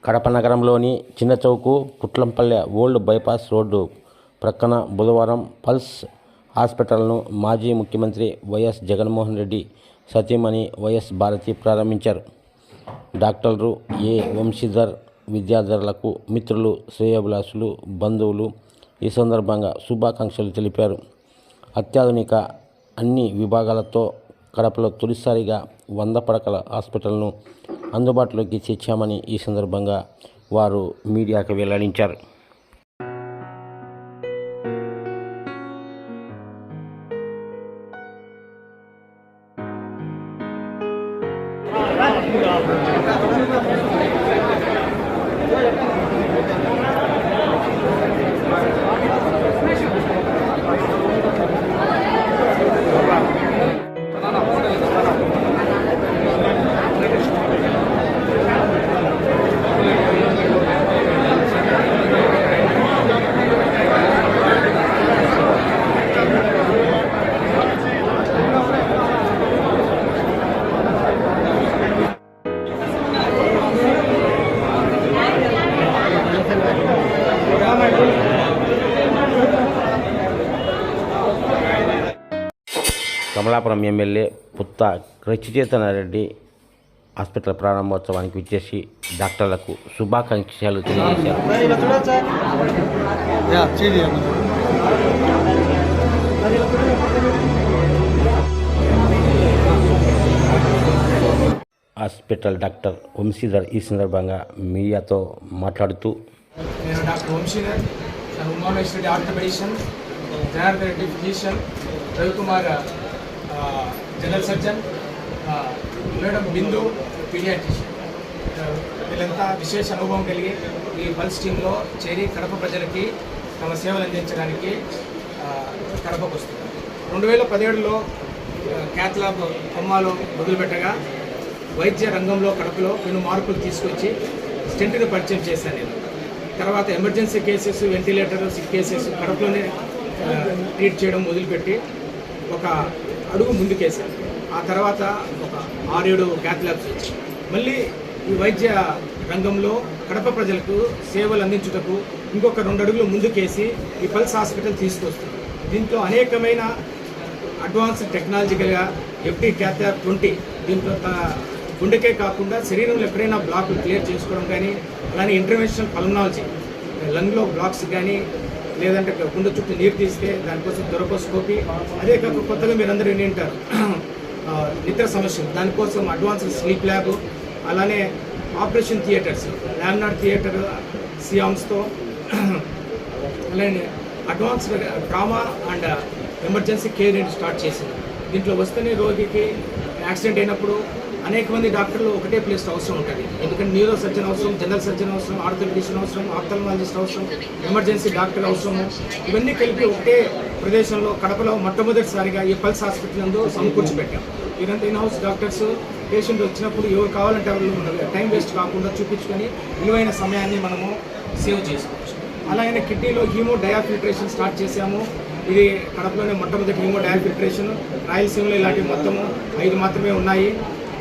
కడప నగరంలోని చిన్నచౌకు పుట్లంపల్లె old bypass road ప్రక్కన బుధవారం పల్స్ హాస్పిటల్ను మాజీ ముఖ్యమంత్రి వైఎస్ జగన్మోహన్ రెడ్డి సతీమణి వైఎస్ భారతి ప్రారంభించారు. డాక్టర్లు ఏ. వంశీధర్ విద్యార్థులకు, మిత్రులు, శ్రేయోభిలాషులు, బంధువులు ఈ సందర్భంగా శుభాకాంక్షలు తెలిపారు. అత్యాధునిక అన్ని విభాగాలతో కడపలో తొలిసారిగా 100 పడకల హాస్పిటల్ను అందుబాటులోకి తెచ్చామని ఈ సందర్భంగా వారు మీడియాకు వెల్లడించారు. కమలాపురం ఎమ్మెల్యే పుత్త రచితేతనారెడ్డి హాస్పిటల్ ప్రారంభోత్సవానికి విచ్చేసి డాక్టర్లకు శుభాకాంక్షలు తెలియజేశారు. హాస్పిటల్ డాక్టర్ వంశీధర్ ఈ సందర్భంగా మీడియాతో మాట్లాడుతూ, నేను doctor Vamsidhar, Umamaheshwari orthopaedician, Janardhan Reddy physician, Ravikumar general surgeon, madam Bindu paediatrician. వీళ్ళంతా విశేష అనుభవం కలిగి ఈ పల్స్ టీంలో చేరి కడప ప్రజలకి తమ సేవలు అందించడానికి కడపకు వస్తున్నారు. 2017లో క్యాత్ ల్యాబ్ కొమ్మాలో మొదలుపెట్టగా వైద్య రంగంలో కడపలో పెను మార్పులు తీసుకొచ్చి స్టెంట్ను పరిచయం చేశాను నేను. తర్వాత emergency cases, ventilator, sick cases కడపలోనే ట్రీట్ చేయడం మొదలుపెట్టి ఒక అడుగు ముందుకేశాను. ఆ తర్వాత ఒక 6-7 క్యాత్ ల్యాబ్స్ వచ్చాయి. మళ్ళీ ఈ వైద్య రంగంలో కడప ప్రజలకు సేవలు అందించుటకు ఇంకొక 2 అడుగులు ముందుకేసి ఈ పల్స్ హాస్పిటల్ తీసుకొస్తుంది. దీంట్లో అనేకమైన అడ్వాన్స్డ్ టెక్నాలజికల్గా ఎఫ్డి క్యాత్ ల్యాబ్ 20, దీంట్లో గుండెకే కాకుండా శరీరంలో ఎక్కడైనా బ్లాక్లు క్లియర్ చేసుకోవడం కానీ, అలానే ఇంటర్వెన్షనల్ పల్మనాలజీ, లంగ్లో బ్లాక్స్ కానీ, లేదంటే గుండె చుట్టూ నీరు తీస్తే దానికోసం థొరకోస్కోపీ, అదే కాక కొత్తగా మీరందరూ వింటారు నిద్ర సమస్యలు, దానికోసం అడ్వాన్స్డ్ స్లీప్ ల్యాబ్, అలానే ఆపరేషన్ థియేటర్స్, లామినార్ థియేటర్ సియామ్స్తో, అలానే advanced trauma and emergency care unit start చేసింది. దీంట్లో వస్తేనే రోగికి యాక్సిడెంట్ అయినప్పుడు అనేక మంది డాక్టర్లు ఒకటే ప్లేస్ అవసరం ఉంటుంది. ఎందుకంటే న్యూరో సర్జన్ అవసరం, జనరల్ సర్జన్ అవసరం, ఆర్థోపెడిషన్ అవసరం, ఆప్థల్మాలజిస్ట్ అవసరం, ఎమర్జెన్సీ డాక్టర్ అవసరము. ఇవన్నీ కలిపి ఒకటే ప్రదేశంలో కడపలో మొట్టమొదటిసారిగా ఈ పల్స్ హాస్పిటల్ నందు సమకూర్చి పెట్టాం. ఇదంతా ఇన్ హౌస్ డాక్టర్స్ పేషెంట్ వచ్చినప్పుడు ఎవరు కావాలంటే వాళ్ళు టైం వేస్ట్ కాకుండా చూపించుకొని విలువైన సమయాన్ని మనము సేవ్ చేసుకోవచ్చు. అలాగే కిడ్నీలో హీమో డయాఫిల్ట్రేషన్ స్టార్ట్ చేశాము. ఇది కడపలోనే మొట్టమొదటి హీమో డయాఫిల్ట్రేషన్. రాయలసీమలో ఇలాంటివి మొత్తము 5 మాత్రమే ఉన్నాయి.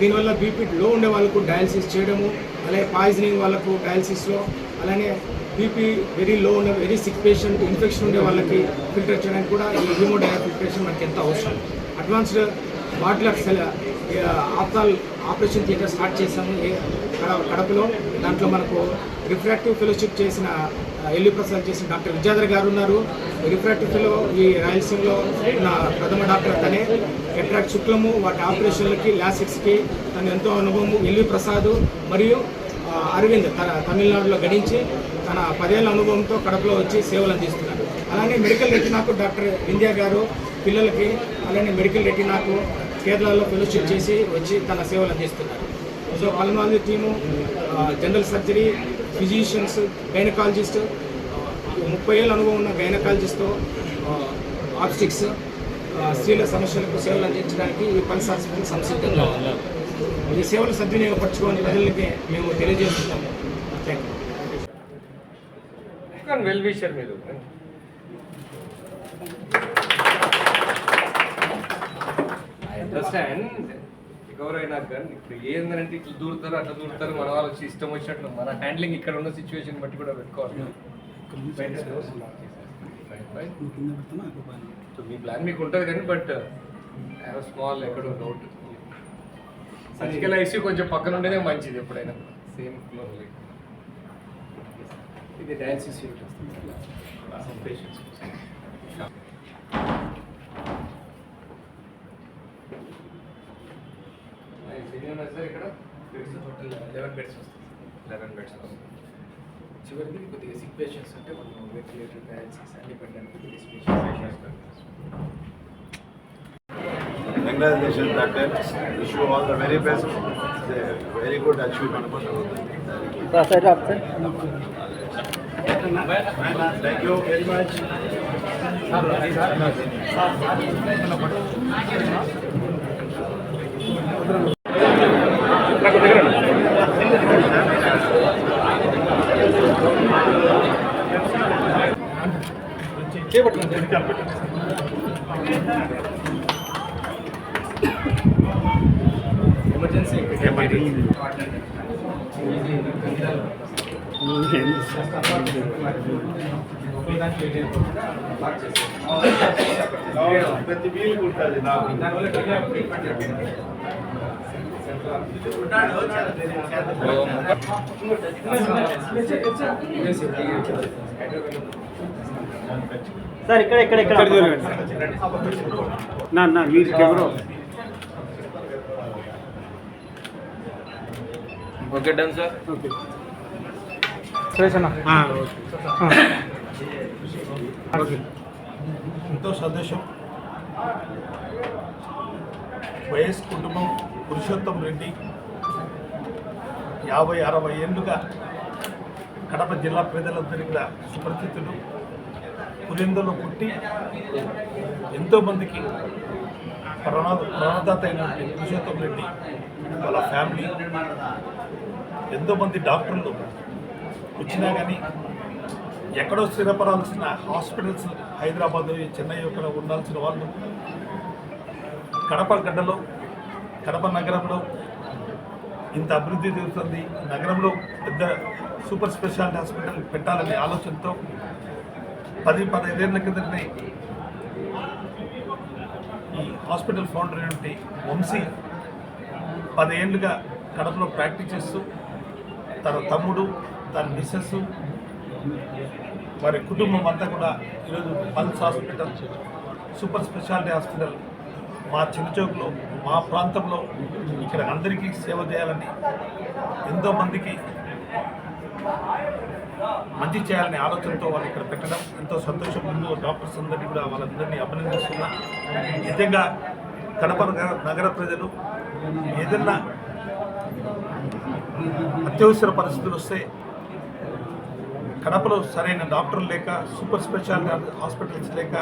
దీనివల్ల బీపీ లో ఉండే వాళ్ళకు డయాలసిస్ చేయడము, అలాగే పాయిజనింగ్ వాళ్ళకు డయాలసిస్లో, అలానే బీపీ వెరీ లో ఉన్న వెరీ సిక్ పేషెంట్, ఇన్ఫెక్షన్ ఉండే వాళ్ళకి ఫిల్టర్ చేయడానికి కూడా ఈ హీమో డయాఫిల్ట్రేషన్ మనకి ఎంత అవసరం. అడ్వాన్స్డ్ బాటిలర్ సెల్ ఆపరేషన్ థియేటర్ స్టార్ట్ చేశాము కడపలో. దాంట్లో మనకు రిఫ్రాక్టివ్ ఫెలోషిప్ చేసిన ఎల్వి ప్రసాద్ చేసిన డాక్టర్ విద్యాధర్ గారు ఉన్నారు. రిఫ్రాక్టివ్ ఫెలో ఈ రాయలసీమలో ఉన్న ప్రథమ డాక్టర్ తనే. ఎట్రాక్ట్ శుక్లము వాటి ఆపరేషన్లకి, లాసిక్స్కి తన ఎంతో అనుభవము. ఎల్వి ప్రసాద్ మరియు అరవింద్ తమిళనాడులో గడించి తన 10 ఏళ్ల అనుభవంతో కడపలో వచ్చి సేవలు అందిస్తున్నారు. అలానే మెడికల్ రెటినాకు డాక్టర్ వింధ్యా గారు పిల్లలకి, అలానే మెడికల్ రెటినాకు కేరళలో ఫెలోషిప్ చేసి వచ్చి తన సేవలు అందిస్తున్నారు. So pulmonology team, general surgery, physicians, gynaecologist, 30 ఏళ్ళ అనుభవం ఉన్న గైనకాలజిస్ట్తో ఆబ్స్టిక్స్, స్త్రీల సమస్యలకు సేవలు అందించడానికి ఈ పల్స్ హాస్పిటల్ సంసిద్ధంగా ఉన్నారు. ఈ సేవలు సద్వినియోగపరచుకోని ప్రజలకి మేము తెలియజేస్తున్నాము. Thank you. వెల్ విషర్ మీరు I understand ఎవరైనా కానీ ఇప్పుడు ఏంటంటే ఇట్లా దూరుతారు అట్లా దూరుతారు, మన వాళ్ళు వచ్చి ఇష్టం వచ్చినట్లు మన హ్యాండ్లింగ్ ఇక్కడ ఉన్న సిచ్యువేషన్ బట్టి కూడా పెట్టుకోవాలి. సో మీ ప్లాన్ మీకు ఉంటుంది కానీ బట్ స్మాల్ ఎక్కడో డౌట్ సర్జికల్ ఐసీయూ కొంచెం పక్కన ఉండేదే మంచిది ఎప్పుడైనా సేమ్ ఫ్లోర్. ఇది డయాలసిస్ యూనిట్ పేషెంట్స్. సార్ ఇక్కడ బెడ్స్ టోటల్ 11 బెడ్స్ వస్తాయి. 11 బెడ్స్ వస్తాయి. చివరికి కొద్దిగా సిక్ పేషెంట్స్ అంటే మనం వెంటిలేటర్ డయాలసిస్ అన్ని పెట్టడానికి కొద్దిగా special. Congratulations, doctor. Wish you all the very best. It's a very good achievement. Thank you very much. Emergency ప్రతి వీలు ఉంటుంది నాకు. సార్ ఇక్కడ ఇక్కడ ఇక్కడ నా మీరు camera okay done sir. Okay Suresh అన్న ఓకే. ఎంతో సంతోషం. వైఎస్ కుటుంబం పురుషోత్తం రెడ్డి 50-60 ఏళ్ళుగా కడప జిల్లా ప్రజలందరికీ కూడా సుపరిచితుడు. పులిందలో పుట్టి ఎంతోమందికి ప్రణదాత అయినటువంటి పురుషోత్తం రెడ్డి వాళ్ళ ఫ్యామిలీ ఎంతోమంది డాక్టర్లు వచ్చినా కానీ ఎక్కడో స్థిరపడాల్సిన హాస్పిటల్స్ హైదరాబాద్, చెన్నై ఇక్కడ ఉండాల్సిన వాళ్ళు కడప గడ్డలో, కడప నగరంలో ఇంత అభివృద్ధి జరుగుతుంది, నగరంలో పెద్ద సూపర్ స్పెషాలిటీ హాస్పిటల్ పెట్టాలనే ఆలోచనతో 10-15 ఏళ్ల కిందనే ఈ హాస్పిటల్ ఫౌండర్ అయినటువంటి వంశీ 10 ఏళ్ళుగా కడపలో ప్రాక్టీస్ చేస్తూ తన తమ్ముడు, తన మిస్సెస్, వారి కుటుంబం అంతా కూడా ఈరోజు pulse hospital, super speciality hospital మా చిన్నచౌక్లో, మా ప్రాంతంలో ఇక్కడ అందరికీ సేవ చేయాలని, ఎంతోమందికి మంచి చేయాలనే ఆలోచనతో వాళ్ళు ఇక్కడ పెట్టడం ఎంతో సంతోషం. ముందు డాక్టర్స్ అందరినీ కూడా వాళ్ళందరినీ అభినందిస్తున్నా. నిజంగా కడప నగర ప్రజలు ఏదన్నా అత్యవసర పరిస్థితులు వస్తే కడపలో సరైన డాక్టర్లు లేక, సూపర్ స్పెషాలిటీ హాస్పిటల్స్ లేక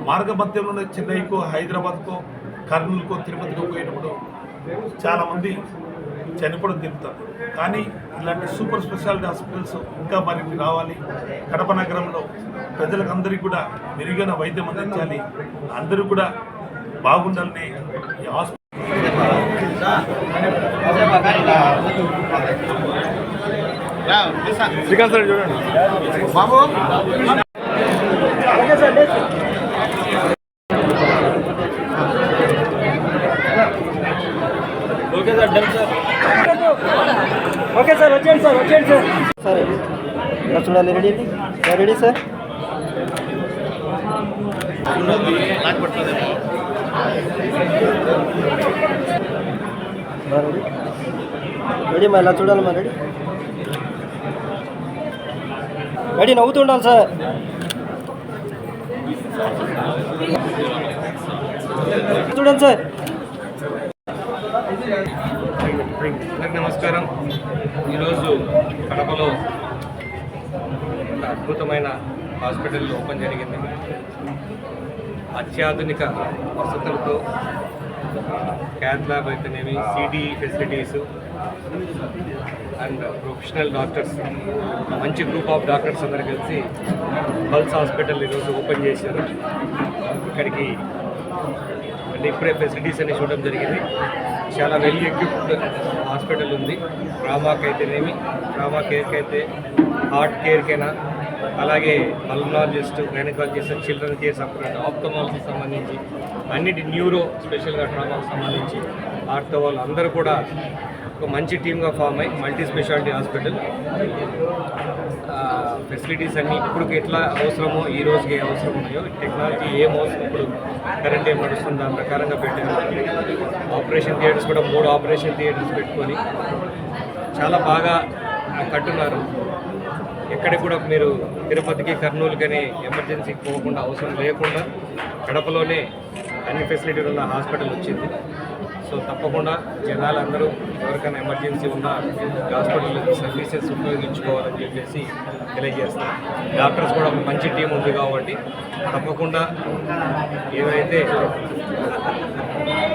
మార్గ మధ్యంలోనే చెన్నైకో, హైదరాబాద్కో, కర్నూలుకో, తిరుపతికో పోయినప్పుడు చాలామంది చనిపోవడం జరుగుతారు. కానీ ఇలాంటి సూపర్ స్పెషాలిటీ హాస్పిటల్స్ ఇంకా మరిన్ని రావాలి. కడప నగరంలో ప్రజలకు అందరికీ కూడా మెరుగైన వైద్యం అందించాలి, అందరూ కూడా బాగుండాలని ఈ హాస్పిటల్ శ్రీకాంత్ సార్ చూడండి బాబు. Okay sir done sir. Okay sir వచ్చేయండి సార్, వచ్చేయండి సార్. సరే ఇలా చూడాలి. Ready sir, ready sir. Ready ready మా ఇలా చూడాలి మా. రెడీ రెడీ నవ్వుతూ ఉండాలి సార్. చూడండి సార్. అందరికీ నమస్కారం. ఈరోజు కడపలో ఒక అద్భుతమైన హాస్పిటల్ ఓపెన్ జరిగింది. అత్యాధునిక వసతులతో క్యాత్ ల్యాబ్ అయితేనేమి, city facilities and professional doctors, మంచి గ్రూప్ ఆఫ్ డాక్టర్స్ అందరూ కలిసి పల్స్ హాస్పిటల్ ఈరోజు ఓపెన్ చేశారు. ఇక్కడికి అంటే ఇప్పుడే ఫెసిలిటీస్ అన్ని చూడడం జరిగింది. చాలా వెల్ ఎక్విప్డ్ హాస్పిటల్ ఉంది. ట్రామాకి అయితేనేమి, ట్రామా కేర్కి అయితే, హార్ట్ కేర్కైనా, అలాగే pulmonologist, gynaecologist, children care separate, ఆప్థమాలజీకి సంబంధించి అన్నిటి, న్యూరో స్పెషల్గా ట్రామాకి సంబంధించి ఆర్థో వాళ్ళు అందరూ కూడా ఒక మంచి టీమ్గా ఫామ్ అయ్యి మల్టీ స్పెషాలిటీ హాస్పిటల్. ఫెసిలిటీస్ అన్నీ ఇప్పుడు ఎట్లా అవసరమో, ఈ రోజుకి ఏ అవసరం ఉన్నాయో, టెక్నాలజీ ఏం అవసరం, ఇప్పుడు కరెంట్ ఏం నడుస్తుందో దాని ప్రకారంగా పెట్టారు. ఆపరేషన్ థియేటర్స్ కూడా 3 ఆపరేషన్ థియేటర్స్ పెట్టుకొని చాలా బాగా కట్టున్నారు. ఎక్కడికి కూడా మీరు తిరుపతికి, కర్నూలుకని ఎమర్జెన్సీకి పోకుండా, అవసరం లేకుండా కడపలోనే అన్ని ఫెసిలిటీలు ఉన్న హాస్పిటల్ వచ్చింది. సో తప్పకుండా జనాలందరూ ఎవరికైనా ఎమర్జెన్సీ ఉన్నా హాస్పిటల్ సర్వీసెస్ ఉపయోగించుకోవాలని చెప్పేసి తెలియజేస్తాం. డాక్టర్స్ కూడా ఒక మంచి టీం ఉంది కాబట్టి తప్పకుండా ఏవైతే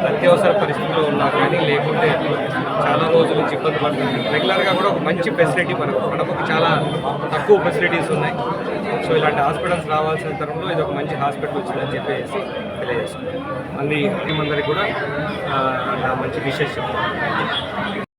అత్యవసర పరిస్థితుల్లో ఉన్నా కానీ, లేకుంటే చాలా రోజుల నుంచి ఇబ్బంది పడుతుంది. రెగ్యులర్గా కూడా ఒక మంచి ఫెసిలిటీ మనకు కడపకు చాలా తక్కువ ఫెసిలిటీస్ ఉన్నాయి. సో ఇలాంటి హాస్పిటల్స్ రావాల్సిన తరంలో ఇది ఒక మంచి హాస్పిటల్ వచ్చిందని చెప్పేసి తెలియజేస్తున్నాం. మళ్ళీ టీం అందరికీ కూడా నా మంచి విషెస్ చెప్తాను.